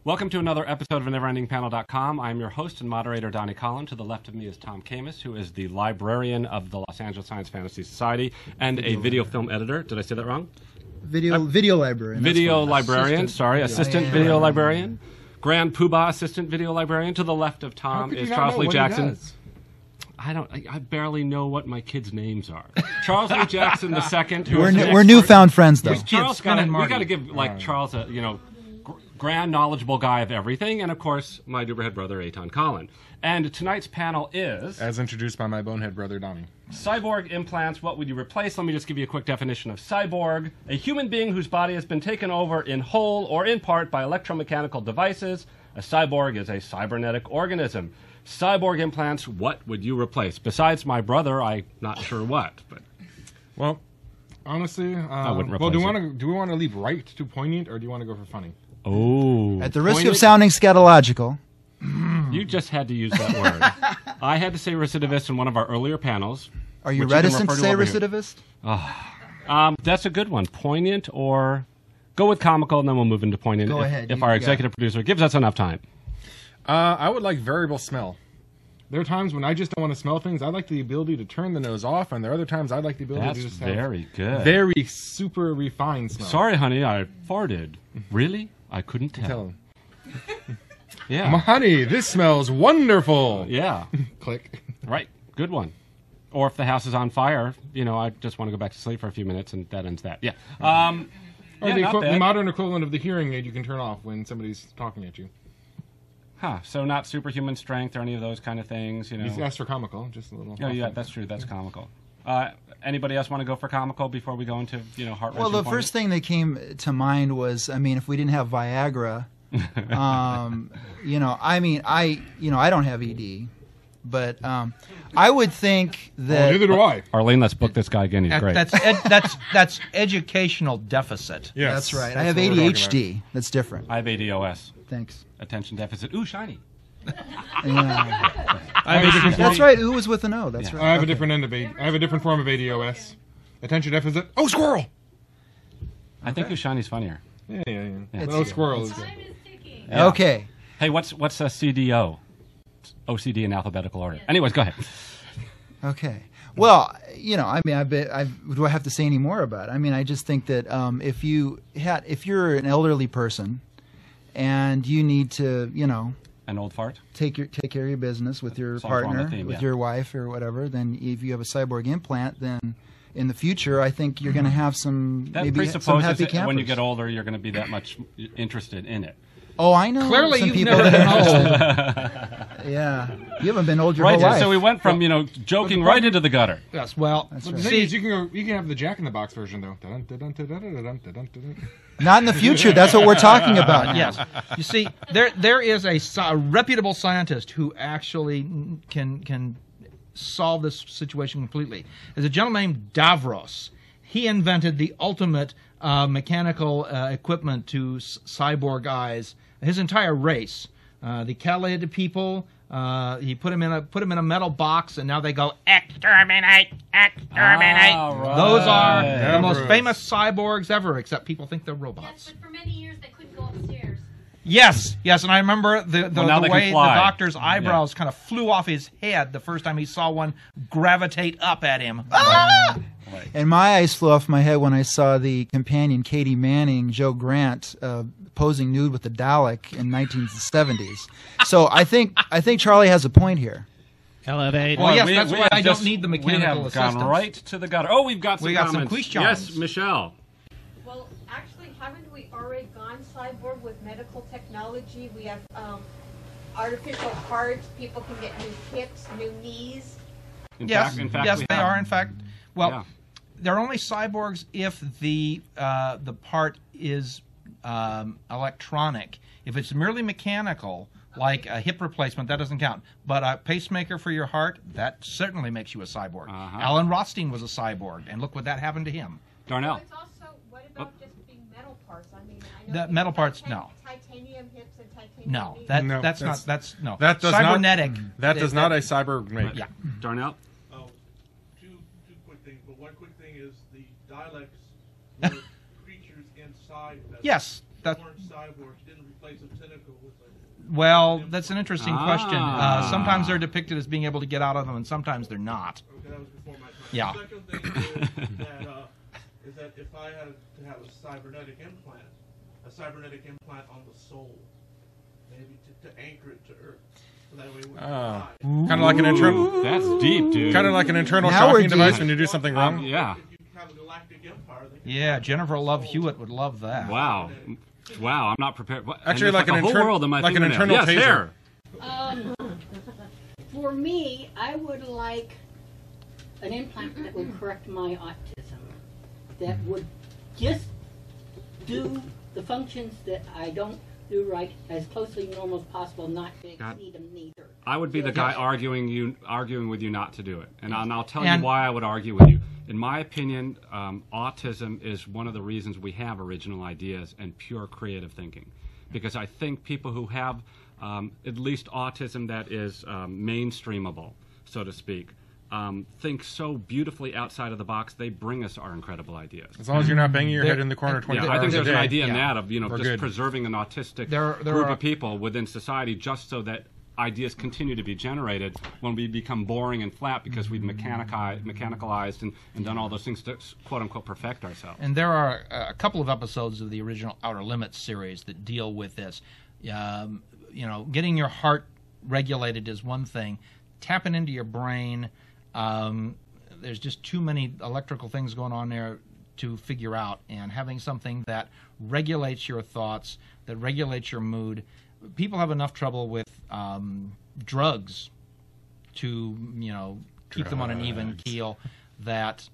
Welcome to another episode of Neverendingpanel.com. I'm your host and moderator, Donnie Collin. To the left of me is Tom Camus, who is the librarian of the Los Angeles Science Fantasy Society and a video film editor. Did I say that wrong? Video librarian. Video librarian, assistant video librarian. Grand Poobah assistant video librarian. To the left of Tom is Charles Lee Jackson. I barely know what my kids' names are. Charles Lee Jackson II. We're newfound friends, though. We got to give Charles a grand, knowledgeable guy of everything, and of course, my Duberhead brother, Eitan Collin. And tonight's panel is... as introduced by my bonehead brother, Donnie. Cyborg implants, what would you replace? Let me just give you a quick definition of cyborg. A human being whose body has been taken over in whole or in part by electromechanical devices. A cyborg is a cybernetic organism. Cyborg implants, what would you replace? Besides my brother, I'm not sure what. But well, honestly, I wouldn't replace do we want to leave right to poignant, or do you want to go for funny? Oh. At the risk of sounding scatological. You just had to use that word. I had to say recidivist in one of our earlier panels. Are you reticent to say recidivist? That's a good one. Poignant, or go with comical, and then we'll move into poignant Go ahead. If our executive producer gives us enough time. I would like variable smell. There are times when I just don't want to smell things. I like the ability to turn the nose off, and there are other times I like the ability to just have very good. very super refined smell. Sorry, honey, I farted. Really? I couldn't tell. Yeah. Honey, this smells wonderful. Yeah. Click. Right. Good one. Or if the house is on fire, I just want to go back to sleep for a few minutes, and that ends that. Yeah. Or the modern equivalent of the hearing aid you can turn off when somebody's talking at you. Huh. So not superhuman strength or any of those kind of things, You asked for comical, just a little. Yeah, that's true. That's comical. Anybody else want to go for comical before we go into, heart-wrenching? Well, the first thing that came to mind was, if we didn't have Viagra, I don't have ED, but I would think that... neither do I. Arlene, let's book this guy again. He's great. That's educational deficit. Yes. That's right. I have ADHD. That's different. I have ADOS. Thanks. Attention deficit. Ooh, shiny. Yeah. That's right. Ooh was with an O. That's right. I have a different end of I have a different form of ADOS. Attention deficit. Oh, squirrel! I think Ooh, shiny's funnier. Yeah. Oh, squirrel is good. Yeah. Okay. Hey, what's a CDO? OCD in alphabetical order. Anyways, go ahead. Okay. Well, do I have to say any more about it? I just think that if you're an elderly person and you need to, an old fart, take care of your business with your partner, with your wife or whatever, then if you have a cyborg implant, then in the future, I think you're going to have some happy campers. When you get older, you're going to be that much interested in it. Oh, I know. Clearly, some you've people never been old. Yeah, you haven't been old your whole life. So we went from joking right into the gutter. Yes. Well, the thing is, you can have the Jack in the Box version though. Not in the future. That's what we're talking about. Yes. You see, there is a reputable scientist who actually can solve this situation completely. There's a gentleman named Davros. He invented the ultimate mechanical equipment to cyborg eyes. His entire race, the Caled people, he put them in a metal box, and now they go exterminate. Right. Those are the most famous cyborgs ever. Except people think they're robots. Yes, but for many years they couldn't go upstairs. Yes, and I remember the way the doctor's eyebrows kind of flew off his head the first time he saw one gravitate up at him. Ah! Right. And my eyes flew off my head when I saw the companion Katie Manning, Joe Grant, posing nude with the Dalek in 1970s. So I think Charlie has a point here. Elevate. Well, yes, that's why I don't need the mechanical assistance. We have gone right to the gutter. Oh, we've got some comments. Some questions. Yes, Michelle. Well, actually, haven't we already gone cyborg with medical technology? We have artificial hearts. People can get new hips, new knees. In fact, they are. In fact, well, yeah. They're only cyborgs if the part is electronic. If it's merely mechanical, like a hip replacement, that doesn't count. But a pacemaker for your heart, that certainly makes you a cyborg. Alan Rothstein was a cyborg, and look what that happened to him. Darnell. It's also, what about just being metal parts? I mean, I know The metal parts, no. Titanium hips and titanium No, knees. that's no. That does cybernetic. That does not a cyborg make. Yeah. Darnell. Two quick things, but one quick thing is the dialects were creatures inside. Yes. that. Weren't cyborgs, didn't replace a tentacle with a... Well, that's an interesting question. Sometimes they're depicted as being able to get out of them, and sometimes they're not. Okay, that was before my time. Yeah. The second thing is that if I had to have a cybernetic implant on the soul, maybe to anchor it to Earth, so that way it wouldn't die. Kind of like an internal. That's deep, dude. Kind of like an internal Now we're shocking device deep. when you do something wrong. Yeah. If you have a galactic empire, they can Yeah, Jennifer Love Hewitt would love that. Wow. Wow, I'm not prepared. What? Actually, And like there's an a whole intern- world in my like an fingernail. internal Yes, taser. hair. For me, I would like an implant that would correct my autism, that would just do the functions that I don't do right as closely normal as possible, not to God. exceed them neither. I would be the guy Yes. arguing with you not to do it, and I'll tell And- you why I would argue with you. In my opinion, autism is one of the reasons we have original ideas and pure creative thinking, because I think people who have at least autism that is mainstreamable, so to speak, think so beautifully outside of the box. They bring us our incredible ideas. As long as you're not banging your head in the corner 24 Yeah, I hours think a there's day. an idea in Yeah. that of We're just good. preserving an autistic There group are- of people within society, just so that ideas continue to be generated when we become boring and flat because we've mechanicalized and done all those things to quote unquote perfect ourselves. And there are a couple of episodes of the original Outer Limits series that deal with this. Getting your heart regulated is one thing. Tapping into your brain, there's just too many electrical things going on there to figure out. And having something that regulates your thoughts, that regulates your mood. People have enough trouble with drugs to, keep them on an even keel. That's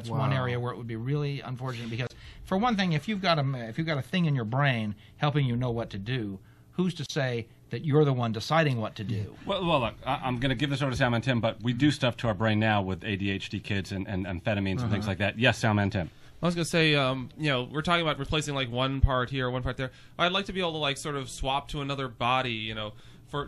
one area where it would be really unfortunate, because for one thing, if you've got a thing in your brain helping you know what to do, who's to say that you're the one deciding what to do? Well, look, I'm going to give this over to Sam and Tim, but we do stuff to our brain now with ADHD kids and amphetamines and things like that. Yes, Sam and Tim. I was going to say, we're talking about replacing like one part here, one part there. I'd like to be able to like sort of swap to another body,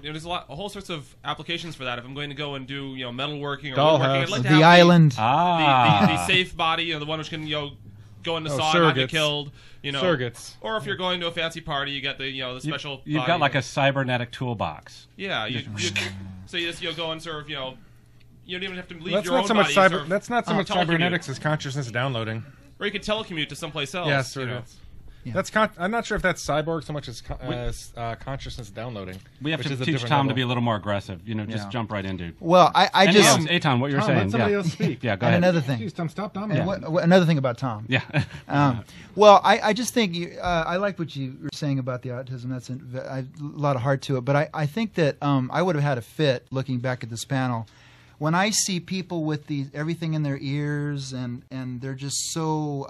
there's a whole sorts of applications for that. If I'm going to go and do, metalworking or woodworking, I'd like to The have island. the safe body, the one which can, go in the saw and not get surrogates. killed, Surrogates. Or if you're going to a fancy party, you get the special. You've body. got like a cybernetic toolbox. Yeah, so you just go and sort of, you don't even have to leave That's your not own so much body. Sort of That's not so much telecommute. cybernetics as consciousness downloading. Or you could telecommute to someplace else. Yes, you know. surrogates. That's I'm not sure if that's cyborg so much as consciousness downloading. We have which to is a teach different Tom level. to be a little more aggressive. Just Yeah. jump right into. Well, I And just yes, Aton, what you were Tom, saying? let somebody yeah. else speak. Yeah, go and ahead. another thing. Jeez, Tom, stop And dominating. another thing about Tom. Yeah. Well, I just think I like what you were saying about the autism. That's a lot of heart to it. But I think that I would have had a fit looking back at this panel. When I see people with everything in their ears and they're just so...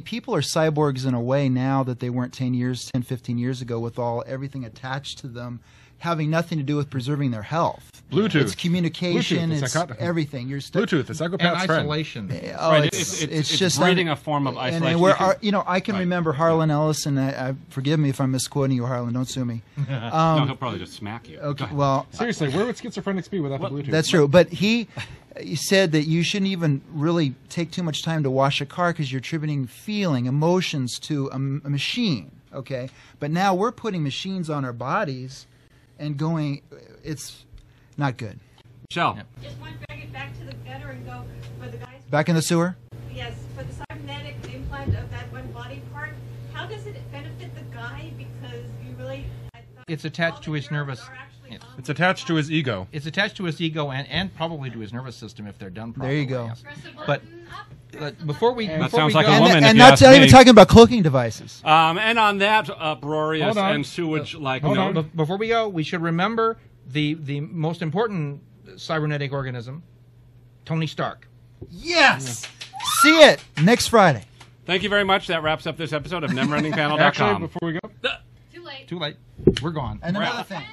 people are cyborgs in a way now that they weren't 10, 15 years ago, with everything attached to them, having nothing to do with preserving their health. Bluetooth. It's communication. Bluetooth, it's psychotic. everything. You're Bluetooth, the And psychopath's friend. isolation. Oh, Right, it's just breeding a form of isolation. And I can remember Harlan Ellison. I forgive me if I'm misquoting you, Harlan. Don't sue me. No, he'll probably just smack you. Okay, well, Seriously, where would schizophrenics be without the Bluetooth? that's true. But he said that you shouldn't even really take too much time to wash a car because you're attributing feeling, emotions to a machine. Okay, but now we're putting machines on our bodies and going. It's not good. Michelle. Just want to drag it back to the gutter and go for the guys. Back in the sewer. Yes, for the cybernetic implant of that one body part. How does it benefit the guy? Because you really. I thought It's attached all to the his nerves nervous- are actually it's- on It's the attached to body. his ego. It's attached to his ego and probably to his nervous system if they're done properly. There you go. yes. Press the But- button up, press But the before we button That before sounds we like go, a woman. if And you not ask even me. talking about cloaking devices. And on that uproarious Hold on. and sewage-like Hold note, on. before we go, we should remember the most important cybernetic organism, Tony Stark. Yes. See it next Friday. thank you very much. That wraps up this episode of Actually, NeverendingPanel.com. before we go, Too late. Too late. We're gone. And another thing.